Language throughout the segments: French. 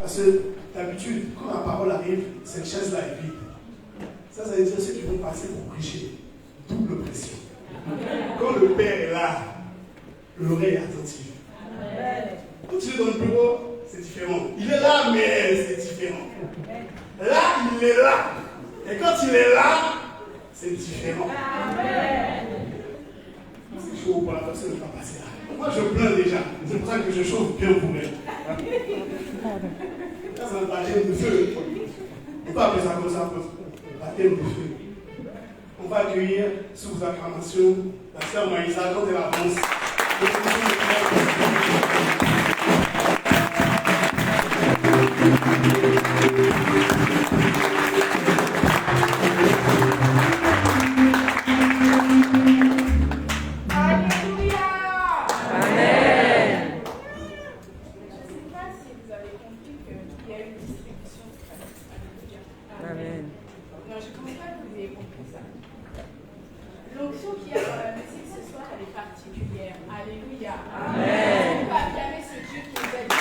Parce que d'habitude, quand la parole arrive, cette chaise-là est vide. Ça veut dire ceux qui vont passer pour prêcher. Double pression. Quand le Père est là, l'oreille est attentive. Quand tu es dans le bureau, c'est différent. Il est là, mais c'est différent. Là, il est là. Et quand il est là, c'est différent. C'est chaud pour la personne de ne pas passer là. Moi, je plains déjà. C'est pour ça que je chauffe bien pour elle. Ça, c'est un baptême de feu. On ne peut pas appeler ça comme ça. Baptême de feu. On va accueillir sous acclamation la sœur Maïsa quand elle avance. L'onction qu'il y a dans la musique ce soir, elle est particulière. Alléluia. Amen. On va acclamer ce Dieu qui nous aide.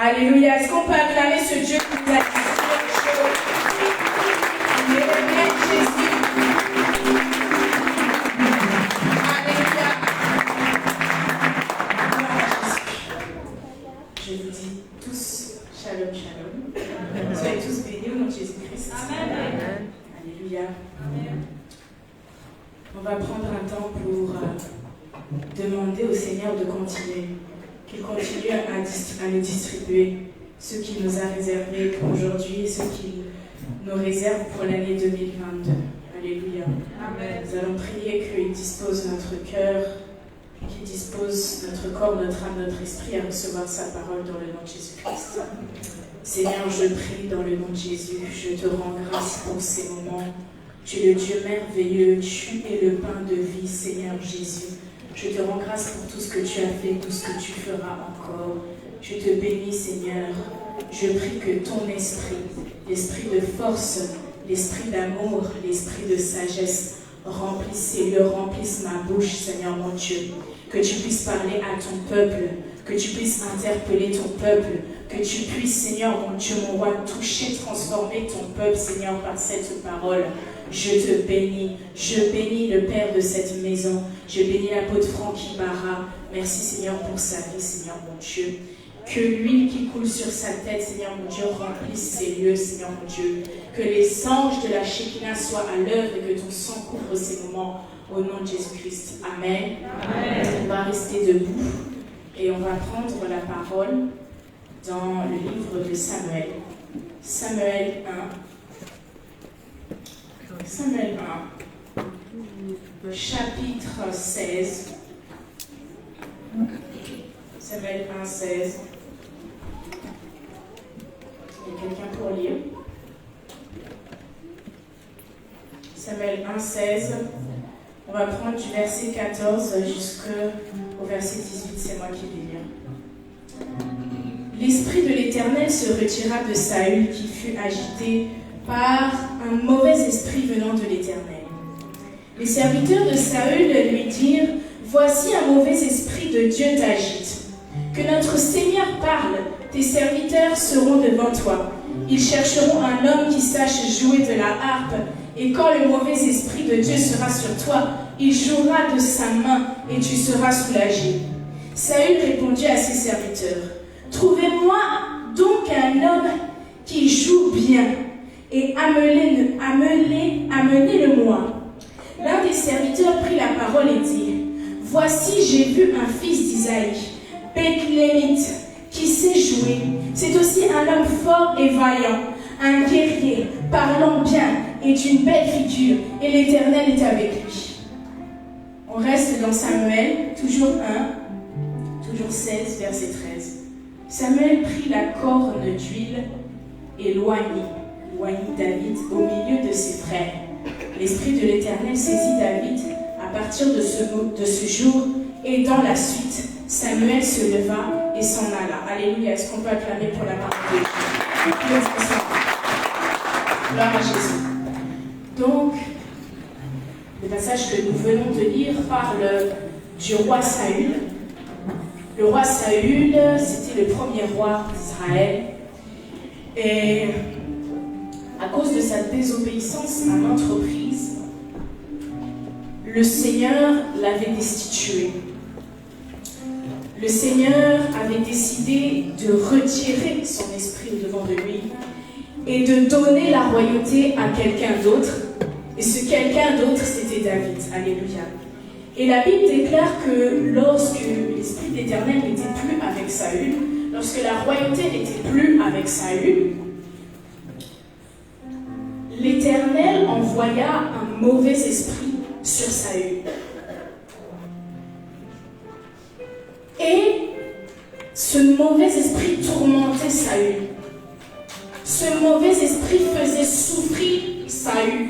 Alléluia. Est-ce qu'on peut acclamer ce Dieu qui nous aide? Je vous dis tous shalom, shalom. Soyez tous bénis au nom de Jésus-Christ. Amen. Alléluia. Amen. On va prendre un temps pour demander au Seigneur de continuer, qu'il continue à nous distribuer ce qu'il nous a réservé pour aujourd'hui et ce qu'il nous réserve pour l'année 2022. Alléluia. Amen. Nous allons prier qu'il dispose notre cœur, qu'il dispose notre corps, notre âme, notre esprit à recevoir sa parole dans le nom de Jésus-Christ. Seigneur, je prie dans le nom de Jésus, je te rends grâce pour ces moments. Tu es le Dieu merveilleux, tu es le pain de vie, Seigneur Jésus. Je te rends grâce pour tout ce que tu as fait, tout ce que tu feras encore. Je te bénis, Seigneur. Je prie que ton esprit, l'esprit de force, l'esprit d'amour, l'esprit de sagesse, remplisse ces lieux, remplisse ma bouche, Seigneur mon Dieu. Que tu puisses parler à ton peuple, que tu puisses interpeller ton peuple, que tu puisses, Seigneur mon Dieu, mon roi, toucher, transformer ton peuple, Seigneur, par cette parole. Je te bénis. Je bénis le Père de cette maison. Je bénis l'apôtre Francky Barra. Merci, Seigneur, pour sa vie, Seigneur mon Dieu. Que l'huile qui coule sur sa tête, Seigneur mon Dieu, remplisse ces lieux, Seigneur mon Dieu. Que les anges de la Shekinah soient à l'œuvre et que ton sang couvre ces moments au nom de Jésus-Christ. Amen. Amen. On va rester debout et on va prendre la parole dans le livre de Samuel. Samuel 1. Samuel 1. Chapitre 16. Samuel 1, 16. Il y a quelqu'un pour lire? Samuel 1, 16. On va prendre du verset 14 jusqu'au verset 18. C'est moi qui vais lire. L'esprit de l'Éternel se retira de Saül, qui fut agité par un mauvais esprit venant de l'Éternel. Les serviteurs de Saül lui dirent: voici un mauvais esprit de Dieu t'agite. Que notre Seigneur parle, tes serviteurs seront devant toi. Ils chercheront un homme qui sache jouer de la harpe, et quand le mauvais esprit de Dieu sera sur toi, il jouera de sa main, et tu seras soulagé. Saül répondit à ses serviteurs: trouvez-moi donc un homme qui joue bien, et amenez-le-moi. L'un des serviteurs prit la parole et dit: voici, j'ai vu un fils d'Isaïe, Bethlémite, qui sait jouer. C'est aussi un homme fort et vaillant, un guerrier, parlant bien et d'une belle figure, et l'Éternel est avec lui. On reste dans Samuel, toujours 16, verset 13. Samuel prit la corne d'huile et loignit David au milieu de ses frères. L'Esprit de l'Éternel saisit David à partir de ce jour, et dans la suite, Samuel se leva et s'en alla. Alléluia. Est-ce qu'on peut acclamer pour la parole de Dieu? Gloire à Jésus. Donc, le passage que nous venons de lire parle du roi Saül. Le roi Saül, c'était le premier roi d'Israël. Et à cause de sa désobéissance à maintes reprises, le Seigneur l'avait destitué. Le Seigneur avait décidé de retirer son esprit au-devant de lui et de donner la royauté à quelqu'un d'autre. Et ce quelqu'un d'autre, c'était David. Alléluia. Et la Bible déclare que lorsque l'Esprit d'Éternel n'était plus avec Saül, lorsque la royauté n'était plus avec Saül, l'Éternel envoya un mauvais esprit sur Saül. Et ce mauvais esprit tourmentait Saül. Ce mauvais esprit faisait souffrir Saül.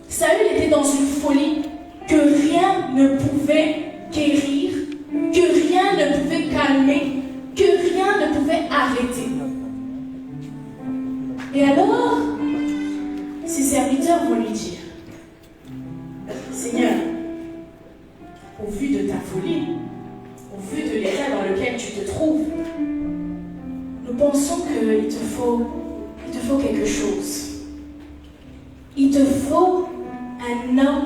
Saül était dans une folie que rien ne pouvait guérir, que rien ne pouvait calmer, que rien ne pouvait arrêter. Et alors, ses serviteurs vont lui dire, Seigneur, au vu de ta folie, au vu de l'état dans lequel tu te trouves, nous pensons qu'il te faut quelque chose. Il te faut un homme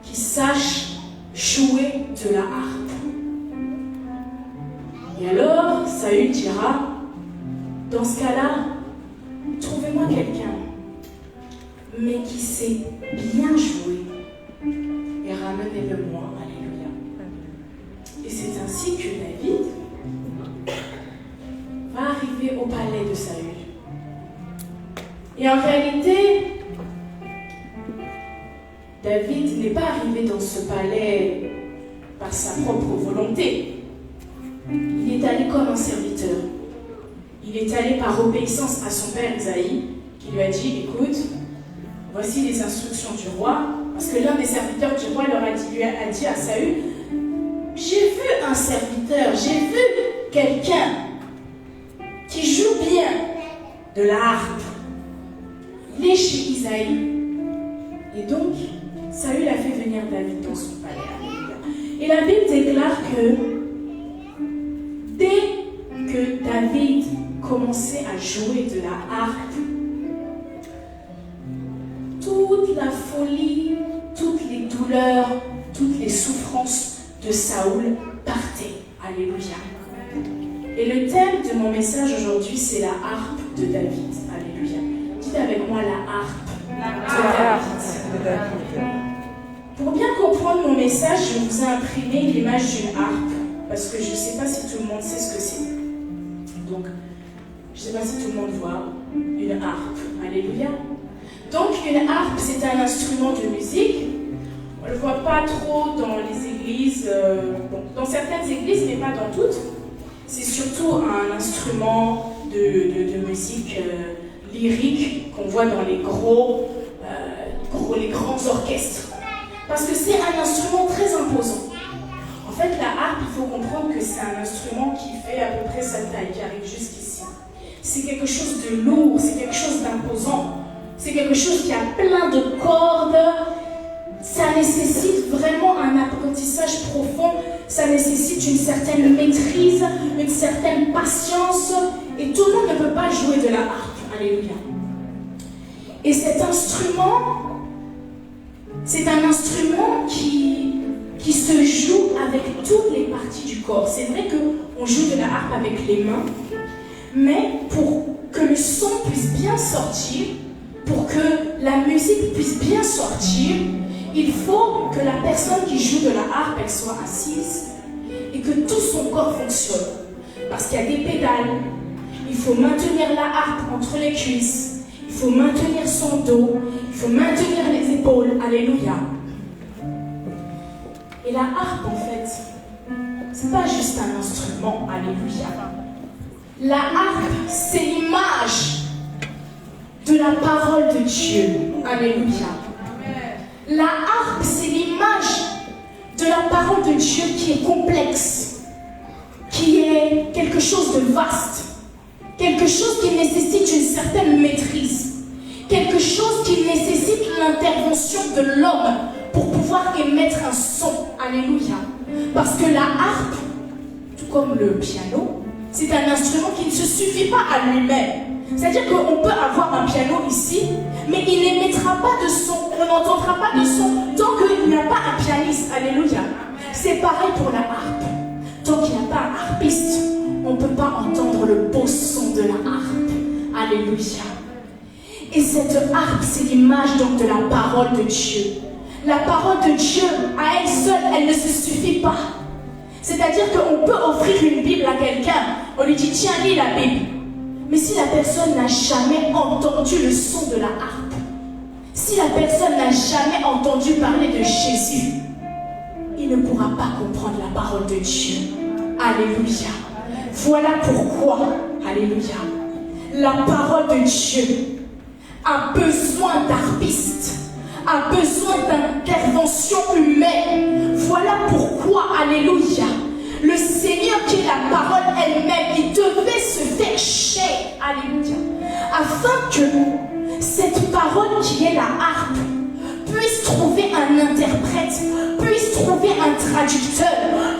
qui sache jouer de la harpe. Et alors, Saül dira, dans ce cas-là, trouvez-moi quelqu'un, mais qui sait bien jouer, et ramenez-le-moi. Alléluia. Et c'est ainsi que David va arriver au palais de Saül. Et en réalité, David n'est pas arrivé dans ce palais par sa propre volonté. Il est allé comme un serviteur. Il est allé par obéissance à son père Isaïe, qui lui a dit, écoute, voici les instructions du roi, parce que l'un des serviteurs du roi lui a dit à Saül, j'ai vu un serviteur, j'ai vu quelqu'un qui joue bien de la harpe. Il est chez Isaïe. Et donc, Saül a fait venir David dans son palais. Et la Bible déclare que dès que David commençait à jouer de la harpe, toute la folie, toutes les douleurs, toutes les souffrances de Saül partaient. Alléluia. Et le thème de mon message aujourd'hui, c'est la harpe de David. Alléluia. Dites avec moi la harpe de David. Pour bien comprendre mon message, je vous ai imprimé l'image d'une harpe, parce que je ne sais pas si tout le monde sait ce que c'est. Donc, je ne sais pas si tout le monde voit une harpe. Alléluia. Donc, une harpe, c'est un instrument de musique. On ne le voit pas trop dans les églises, dans certaines églises, mais pas dans toutes. C'est surtout un instrument de musique lyrique qu'on voit dans les les grands orchestres. Parce que c'est un instrument très imposant. En fait, la harpe, il faut comprendre que c'est un instrument qui fait à peu près sa taille, qui arrive jusqu'ici. C'est quelque chose de lourd, c'est quelque chose d'imposant. C'est quelque chose qui a plein de cordes. Ça nécessite vraiment un apprentissage profond. Ça nécessite une certaine maîtrise, une certaine patience. Et tout le monde ne peut pas jouer de la harpe. Alléluia. Et cet instrument, c'est un instrument qui se joue avec toutes les parties du corps. C'est vrai qu'on joue de la harpe avec les mains, mais pour que le son puisse bien sortir, pour que la musique puisse bien sortir, il faut que la personne qui joue de la harpe, elle soit assise et que tout son corps fonctionne. Parce qu'il y a des pédales, il faut maintenir la harpe entre les cuisses, il faut maintenir son dos, il faut maintenir les épaules. Alléluia. Et la harpe, en fait, c'est pas juste un instrument. Alléluia. La harpe, c'est l'image de la parole de Dieu. Alléluia. La harpe, c'est l'image de la parole de Dieu qui est complexe, qui est quelque chose de vaste, quelque chose qui nécessite une certaine maîtrise, quelque chose qui nécessite l'intervention de l'homme pour pouvoir émettre un son. Alléluia. Parce que la harpe, tout comme le piano, c'est un instrument qui ne se suffit pas à lui-même. C'est-à-dire qu'on peut avoir un piano ici, mais il n'émettra pas de son, on n'entendra pas de son tant qu'il n'y a pas un pianiste. Alléluia. C'est pareil pour la harpe. Tant qu'il n'y a pas un harpiste, on ne peut pas entendre le beau son de la harpe. Alléluia. Et cette harpe, c'est l'image donc de la parole de Dieu. La parole de Dieu, à elle seule, elle ne se suffit pas. C'est-à-dire qu'on peut offrir une Bible à quelqu'un, on lui dit tiens, lis la Bible. Mais si la personne n'a jamais entendu le son de la harpe, si la personne n'a jamais entendu parler de Jésus, il ne pourra pas comprendre la parole de Dieu. Alléluia. Voilà pourquoi, alléluia, la parole de Dieu a besoin d'harpistes, a besoin d'intervention humaine. Voilà pourquoi, alléluia, le Seigneur qui est la parole elle-même, il devait se faire chair, alléluia, afin que cette parole qui est la harpe puisse trouver un interprète, puisse trouver un traducteur,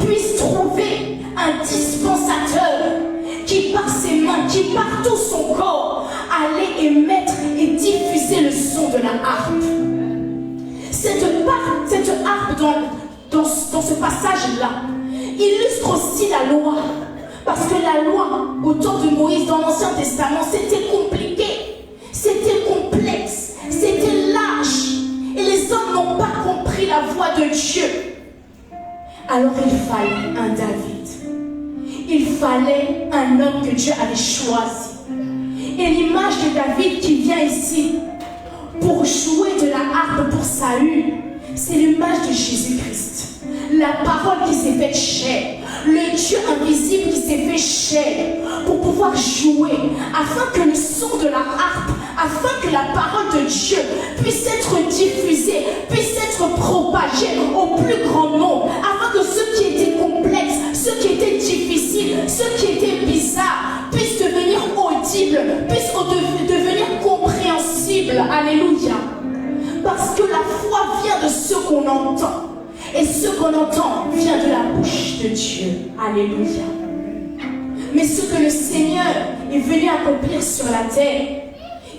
puisse trouver un dispensateur qui par ses mains, qui par tout son corps allait émettre et diffuser le son de la harpe. Cette harpe dans ce passage-là illustre aussi la loi. Parce que la loi, au temps de Moïse, dans l'Ancien Testament, c'était compliqué, c'était complexe, c'était large. Et les hommes n'ont pas compris la voix de Dieu. Alors il fallait un David. Il fallait un homme que Dieu avait choisi. Et l'image de David qui vient ici pour jouer de la harpe pour Saül, c'est l'image de Jésus-Christ. La parole qui s'est faite chair, le Dieu invisible qui s'est fait chair pour pouvoir jouer, afin que le son de la harpe, afin que la parole de Dieu puisse être diffusée, puisse être propagée au plus grand nombre, afin que ceux qui étaient complexes, ceux qui étaient difficiles, ceux qui étaient bizarres, puissent devenir audibles, puissent devenir compréhensibles. Alléluia. Parce que la foi vient de ce qu'on entend. Et ce qu'on entend vient de la bouche de Dieu. Alléluia. Mais ce que le Seigneur est venu accomplir sur la terre,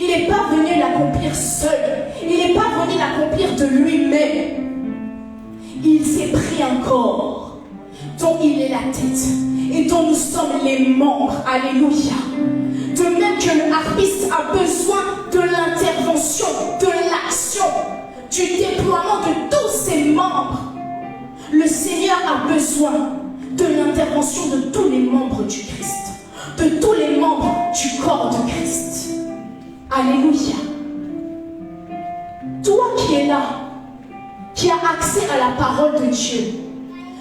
il n'est pas venu l'accomplir seul. Il n'est pas venu l'accomplir de lui-même. Il s'est pris un corps dont il est la tête et dont nous sommes les membres. Alléluia. De même que le harpiste a besoin de l'intervention, de l'action, du déploiement de tous ses membres, le Seigneur a besoin de l'intervention de tous les membres du Christ, de tous les membres du corps de Christ. Alléluia. Toi qui es là, qui as accès à la parole de Dieu,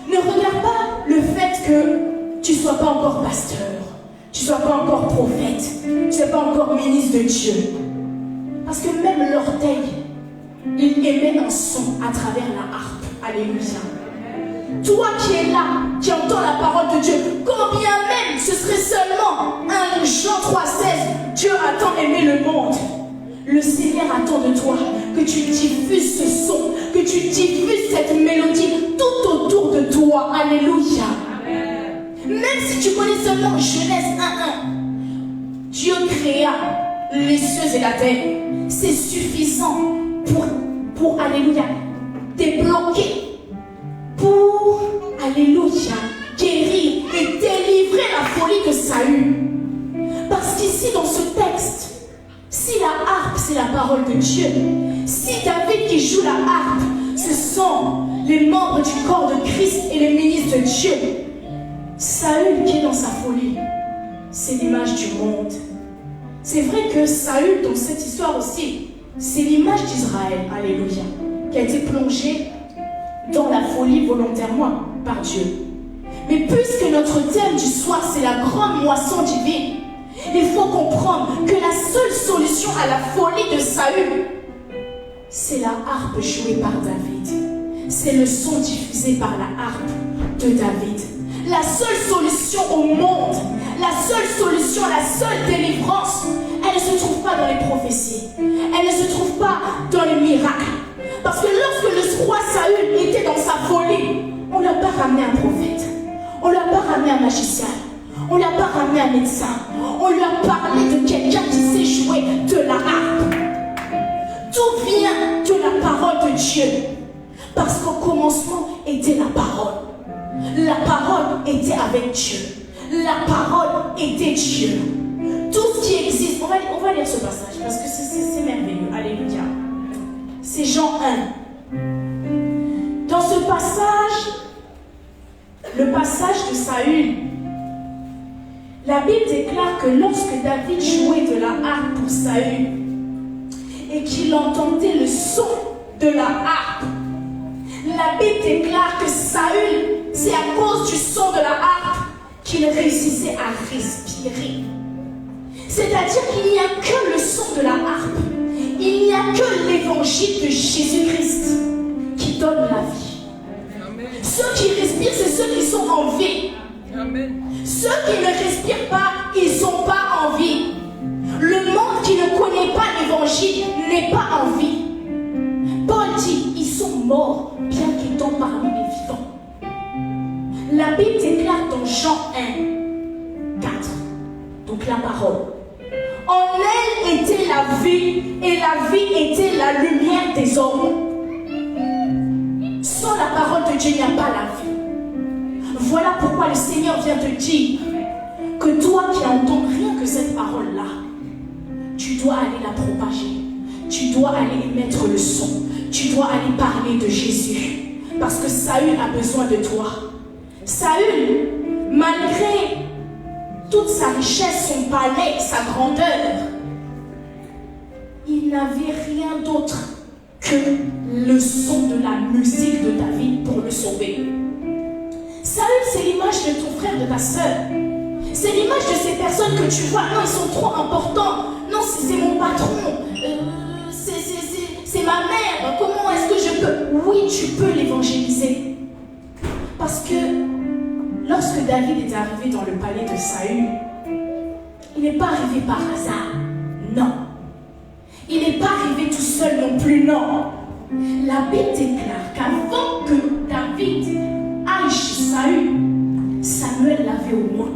ne regarde pas le fait que tu ne sois pas encore pasteur, tu ne sois pas encore prophète, tu ne sois pas encore ministre de Dieu. Parce que même l'orteil, il émet un son à travers la harpe. Alléluia. Toi qui es là, qui entends la parole de Dieu, combien même ce serait seulement 1 Jean 3,16, Dieu a tant aimé le monde. Le Seigneur attend de toi que tu diffuses ce son, que tu diffuses cette mélodie tout autour de toi. Alléluia. Même si tu connais seulement Genèse 1:1, Dieu créa les cieux et la terre. C'est suffisant pour alléluia, débloquer, pour, alléluia, guérir et délivrer la folie de Saül. Parce qu'ici, dans ce texte, si la harpe, c'est la parole de Dieu, si David qui joue la harpe, ce sont les membres du corps de Christ et les ministres de Dieu, Saül qui est dans sa folie, c'est l'image du monde. C'est vrai que Saül, dans cette histoire aussi, c'est l'image d'Israël, alléluia, qui a été plongée dans la folie volontairement par Dieu. Mais puisque notre thème du soir, c'est la grande moisson divine, il faut comprendre que la seule solution à la folie de Saül, c'est la harpe jouée par David. C'est le son diffusé par la harpe de David. la seule solution au monde, la seule solution, la seule délivrance, elle ne se trouve pas dans les prophéties. Elle ne se trouve pas dans les miracles. Parce que lorsque le roi Saül était dans sa folie, on ne l'a pas ramené un prophète. On ne l'a pas ramené un magicien. On ne l'a pas ramené un médecin. On lui a parlé de quelqu'un qui sait jouer de la harpe. Tout vient de la parole de Dieu. Parce qu'au commencement était la parole. La parole était avec Dieu. La parole était Dieu. Tout ce qui existe, on va lire ce passage parce que c'est merveilleux. Alléluia. C'est Jean 1. Dans ce passage, le passage de Saül, la Bible déclare que lorsque David jouait de la harpe pour Saül et qu'il entendait le son de la harpe, la Bible déclare que Saül, c'est à cause du son de la harpe qu'il réussissait à respirer. C'est-à-dire qu'il n'y a que le son de la harpe. Il n'y a que l'évangile de Jésus-Christ qui donne la vie. Amen. Ceux qui respirent, c'est ceux qui sont en vie. Amen. Ceux qui ne respirent pas, ils ne sont pas en vie. Le monde qui ne connaît pas l'évangile n'est pas en vie. Paul dit, ils sont morts, bien qu'étant parmi les vivants. La Bible déclare dans Jean 1, 4, donc la parole. En elle était la vie, et la vie était la lumière des hommes. Sans la parole de Dieu, il n'y a pas la vie. Voilà pourquoi le Seigneur vient te dire que toi qui entends rien que cette parole-là, tu dois aller la propager. Tu dois aller émettre le son. Tu dois aller parler de Jésus. Parce que Saül a besoin de toi. Saül, malgré toute sa richesse, son palais, sa grandeur, il n'avait rien d'autre que le son de la musique de David pour le sauver. Saül, c'est l'image de ton frère, de ta soeur. C'est l'image de ces personnes que tu vois. Non, ils sont trop importants. Non, c'est mon patron. C'est ma mère. Comment est-ce que je peux? Oui, tu peux l'évangéliser. Parce que lorsque David est arrivé dans le palais de Saül, il n'est pas arrivé par hasard. Non. Il n'est pas arrivé tout seul non plus. Non. La Bible déclare qu'avant que David aille chez Saül, Samuel l'avait au moins.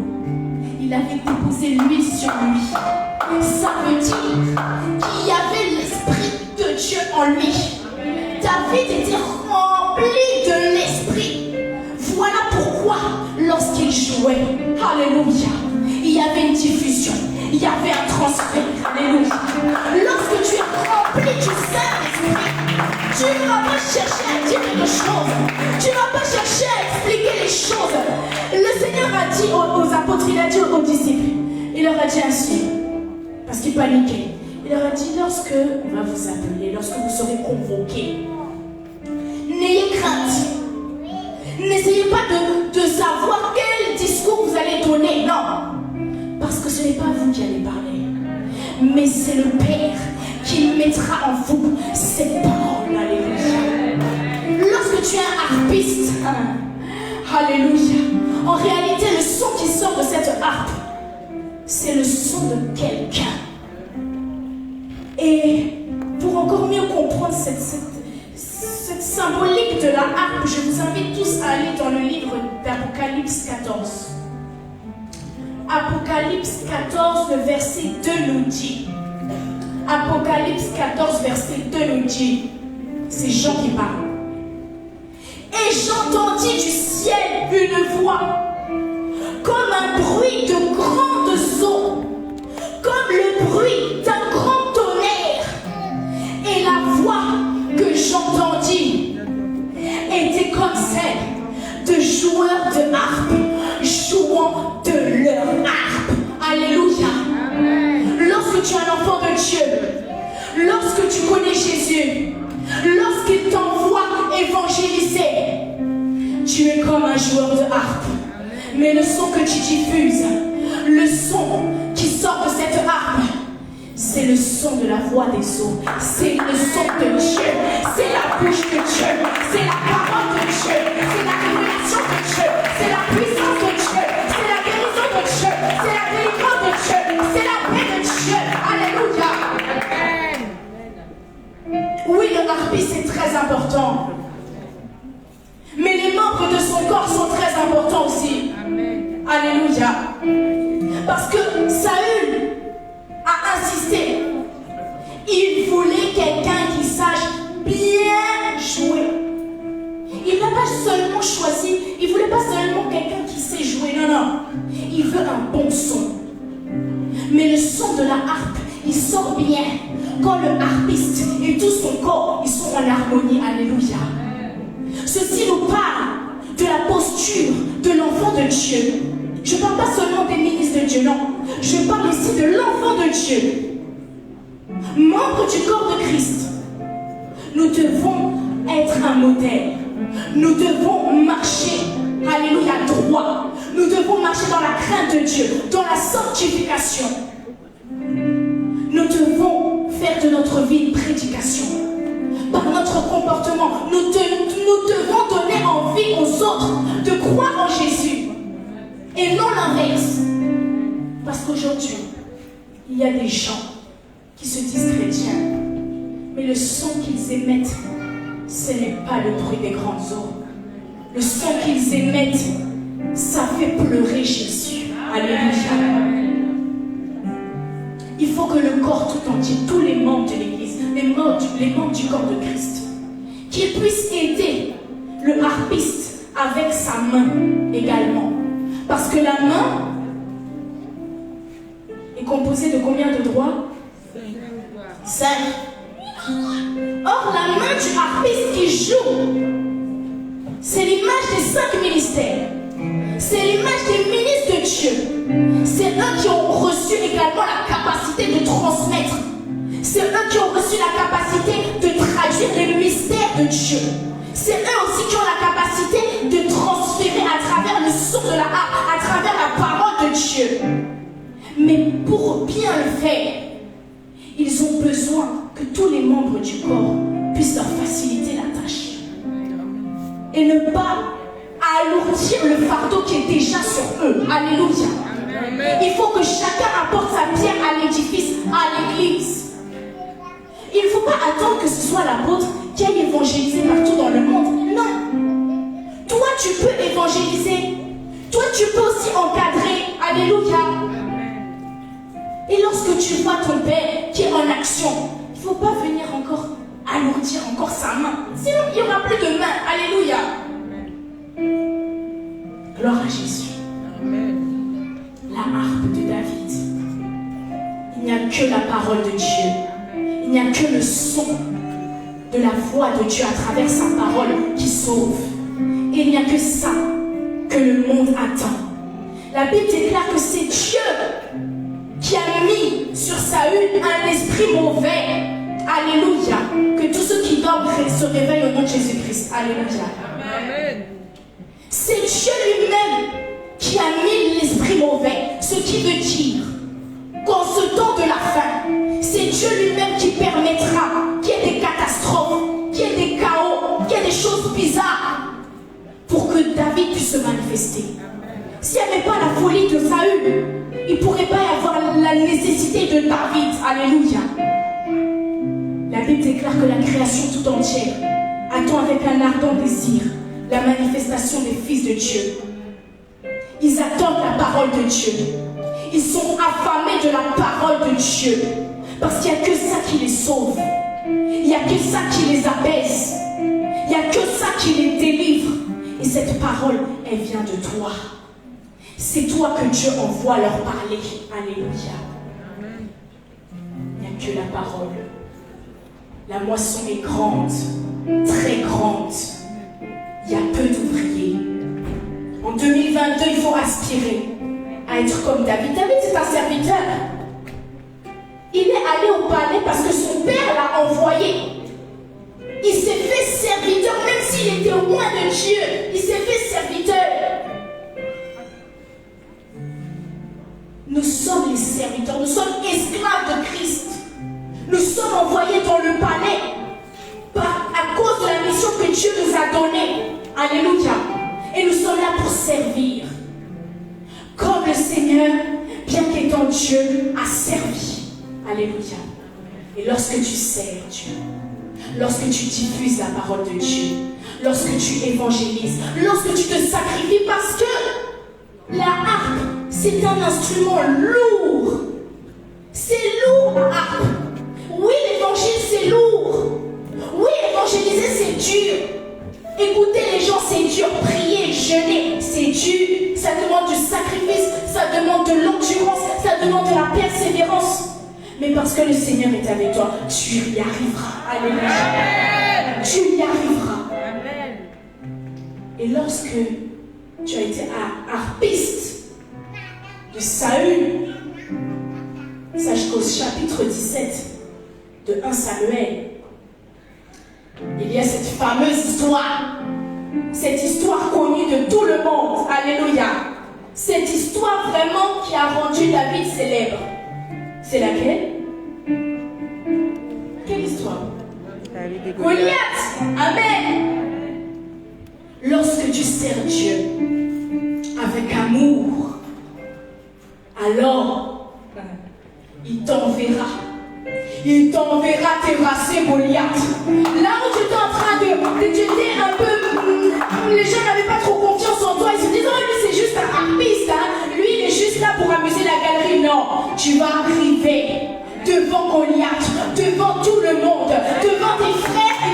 Il avait déposé l'huile sur lui. Ça veut dire qu'il y avait l'esprit de Dieu en lui. David était rempli de l'esprit. Voilà pourquoi lorsqu'il jouait, alléluia, il y avait une diffusion, il y avait un transfert, alléluia. Lorsque tu es rempli du Saint-Esprit, tu ne vas pas chercher à dire quelque chose, tu ne vas pas chercher à expliquer les choses. Le Seigneur a dit aux apôtres, il a dit aux disciples, il leur a dit ainsi, parce qu'ils paniquaient, il leur a dit, lorsque on va vous appeler, lorsque vous serez convoqués, n'ayez crainte. N'essayez pas de savoir quel discours vous allez donner. Non. Parce que ce n'est pas vous qui allez parler. Mais c'est le Père qui mettra en vous cette parole. Alléluia. Lorsque tu es un harpiste, alléluia. En réalité, le son qui sort de cette harpe, c'est le son de quelqu'un. Et pour encore mieux comprendre cette symbolique de la harpe, je vous invite tous à aller dans le livre d'Apocalypse 14. Apocalypse 14, le verset 2 nous dit. Apocalypse 14, verset 2 nous dit. C'est Jean qui parle. Et j'entendis du ciel une voix, comme un bruit de grandes eaux, comme le bruit d'un grand tonnerre. Et la voix que j'entendis était comme celle de joueurs de harpe jouant de leur harpe. Alléluia. Lorsque tu es un enfant de Dieu, lorsque tu connais Jésus, lorsqu'il t'envoie évangéliser, tu es comme un joueur de harpe. Mais le son que tu diffuses, le son qui sort de cette harpe, c'est le son de la voix des eaux. C'est le son de Dieu. C'est la bouche de Dieu. C'est la parole de Dieu. C'est la révélation de Dieu. Dieu, c'est la puissance de Dieu, c'est la guérison de Dieu, c'est la délivrance de Dieu, c'est la paix de Dieu. Alléluia. Oui, le harpiste est très important. Mais les membres de son corps sont très importants aussi. Amen. Alléluia. Parce que Saül a insisté. Il voulait quelqu'un qui sache bien jouer. Il n'a pas seulement choisi, il ne voulait pas seulement quelqu'un qui sait jouer. Non, non. Il veut un bon son. Mais le son de la harpe, il sort bien quand le harpiste et tout son corps, ils sont en harmonie. Alléluia. Ceci nous parle de la posture de l'enfant de Dieu. Je ne parle pas seulement des ministres de Dieu, non. Je parle aussi de l'enfant de Dieu. Membre du corps de Christ. Nous devons être un modèle. Nous devons marcher, alléluia, droit. Nous devons marcher dans la crainte de Dieu, dans la sanctification. Nous devons faire de notre vie une prédication. Par notre comportement, nous devons donner envie aux autres de croire en Jésus et non l'inverse. Parce qu'aujourd'hui, il y a des gens qui se disent chrétiens, mais le son qu'ils émettent, ce n'est pas le bruit des grandes eaux. Le son qu'ils émettent, ça fait pleurer Jésus. Alléluia. Il faut que le corps tout entier, tous les membres de l'Église, les membres du corps de Christ, qu'ils puissent aider le harpiste avec sa main également. Parce que la main est composée de combien de doigts? 5. Or, la main du harpiste qui joue, c'est l'image des 5 ministères. C'est l'image des ministres de Dieu. C'est eux qui ont reçu également la capacité de transmettre. C'est eux qui ont reçu la capacité de traduire les mystères de Dieu. C'est eux aussi qui ont la capacité de transférer à travers le son de la harpe, à travers la parole de Dieu. Mais pour bien le faire, ils ont besoin que tous les membres du corps puissent leur faciliter la tâche. Et ne pas alourdir le fardeau qui est déjà sur eux. Alléluia. Il faut que chacun apporte sa pierre à l'édifice, à l'église. Il ne faut pas attendre que ce soit l'apôtre qui aille évangéliser partout dans le monde. Non. Toi, tu peux évangéliser. Toi, tu peux aussi encadrer. Alléluia. Et lorsque tu vois ton père qui est en action, il ne faut pas venir encore alourdir encore sa main. Sinon, il n'y aura plus de main. Alléluia. Gloire à Jésus. Amen. La harpe de David. Il n'y a que la parole de Dieu. Il n'y a que le son de la voix de Dieu à travers sa parole qui sauve. Et il n'y a que ça que le monde attend. La Bible déclare que c'est Dieu qui a mis sur Saül un esprit mauvais. Alléluia. Que tous ceux qui dorment se réveillent au nom de Jésus-Christ. Alléluia. Amen. C'est Dieu lui-même qui a mis l'esprit mauvais. Ce qui veut dire qu'en ce temps de la fin, c'est Dieu lui-même qui permettra qu'il y ait des catastrophes, qu'il y ait des chaos, qu'il y ait des choses bizarres pour que David puisse se manifester. S'il n'y avait pas la folie de Saül, il ne pourrait pas y avoir la nécessité de David. Alléluia. La Bible déclare que la création tout entière attend avec un ardent désir la manifestation des fils de Dieu. Ils attendent la parole de Dieu. Ils sont affamés de la parole de Dieu. Parce qu'il n'y a que ça qui les sauve. Il n'y a que ça qui les apaise. Il n'y a que ça qui les délivre. Et cette parole, elle vient de toi. C'est toi que Dieu envoie leur parler. Alléluia. Il n'y a que la parole. La moisson est grande, très grande. Il y a peu d'ouvriers. En 2022, il faut aspirer à être comme David. David, c'est un serviteur. Il est allé au palais parce que son père l'a envoyé. Il s'est fait serviteur, même s'il était loin de Dieu. Il s'est fait serviteur. Nous sommes les serviteurs, nous sommes esclaves de Christ. Nous sommes envoyés dans le palais à cause de la mission que Dieu nous a donnée. Alléluia. Et nous sommes là pour servir. Comme le Seigneur, bien qu'étant Dieu, a servi. Alléluia. Et lorsque tu sers Dieu, lorsque tu diffuses la parole de Dieu, lorsque tu évangélises, lorsque tu te sacrifies, parce que la harpe, c'est un instrument lourd. C'est lourd, la harpe. Oui, l'évangile, c'est lourd. Oui, évangéliser, c'est dur. Écouter les gens, c'est dur. Prier, jeûner, c'est dur. Ça demande du sacrifice, ça demande de l'endurance, ça demande de la persévérance. Mais parce que le Seigneur est avec toi, tu y arriveras. Alléluia. Tu y arriveras. Amen. Et lorsque tu as été harpiste de Saül, sache qu'au chapitre 17 de 1 Samuel, il y a cette fameuse histoire, cette histoire connue de tout le monde. Alléluia. Cette histoire vraiment qui a rendu David célèbre. C'est laquelle? Quelle histoire? Goliath. Amen. Lorsque tu sers Dieu avec amour, alors il t'enverra. Il t'enverra terrasser Goliath. Là où tu es en train de t'étais un peu. Les gens n'avaient pas trop confiance en toi. Ils se disent, oh, lui c'est juste un harpiste. Hein. Lui il est juste là pour amuser la galerie. Non, tu vas arriver devant Goliath, devant tout le monde, devant tes frères qui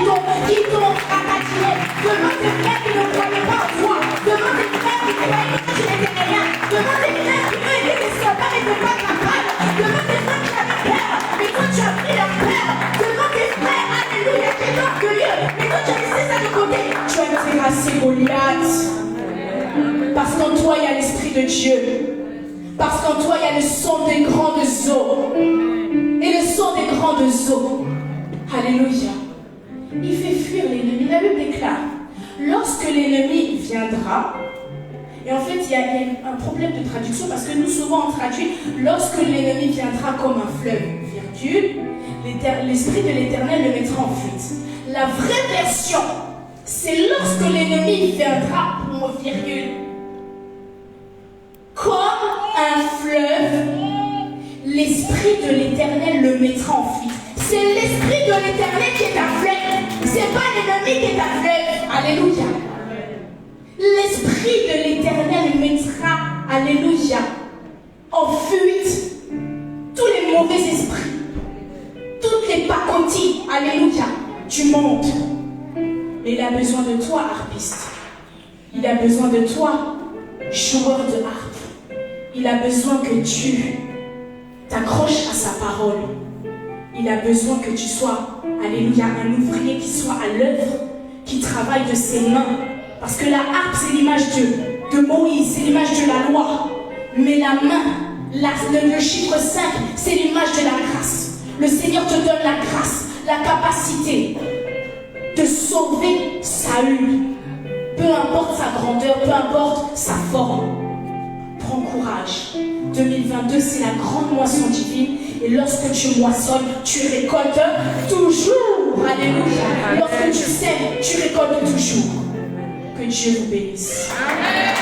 t'ont attaqué, devant tes frères qui ne croyaient pas en toi, devant tes frères qui croyaient que tu n'étais rien, devant tes frères qui eux étaient des soldats et n'étaient pas capables, devant tes frères qui avaient peur, mais toi tu as pris leur peur, devant tes frères, alléluia, qui étaient orgueilleux, mais toi tu as laissé ça de côté, tu as terrassé Goliath. Parce qu'en toi il y a l'Esprit de Dieu, parce qu'en toi il y a le son des grandes eaux. Et le son des grandes eaux. Alléluia. Il fait fuir l'ennemi. La Bible déclare, lorsque l'ennemi viendra, et en fait il y a un problème de traduction parce que nous souvent on traduit lorsque l'ennemi viendra comme un fleuve, virgule, l'Esprit de l'Éternel le mettra en fuite. La vraie version, c'est lorsque l'ennemi viendra, virgule, comme un fleuve, l'Esprit de l'Éternel le mettra en fuite. C'est l'Esprit de l'Éternel qui est un fleuve. C'est pas l'ennemi qui est un fleuve. Alléluia. L'Esprit de l'Éternel mettra, alléluia, en fuite tous les mauvais esprits, toutes les pacotilles, alléluia, du monde. Mais il a besoin de toi, harpiste. Il a besoin de toi, joueur de harpe. Il a besoin que tu t'accroches à sa parole. Il a besoin que tu sois, alléluia, un ouvrier qui soit à l'œuvre, qui travaille de ses mains. Parce que la harpe, c'est l'image de Moïse, c'est l'image de la loi. Mais la main, le chiffre 5, c'est l'image de la grâce. Le Seigneur te donne la grâce, la capacité de sauver Saül. Peu importe sa grandeur, peu importe sa forme. Prends courage. 2022, c'est la grande moisson divine. Et lorsque tu moissonnes, tu récoltes toujours. Alléluia. Lorsque tu sèmes, tu récoltes toujours. Que Dieu vous bénisse. Amen.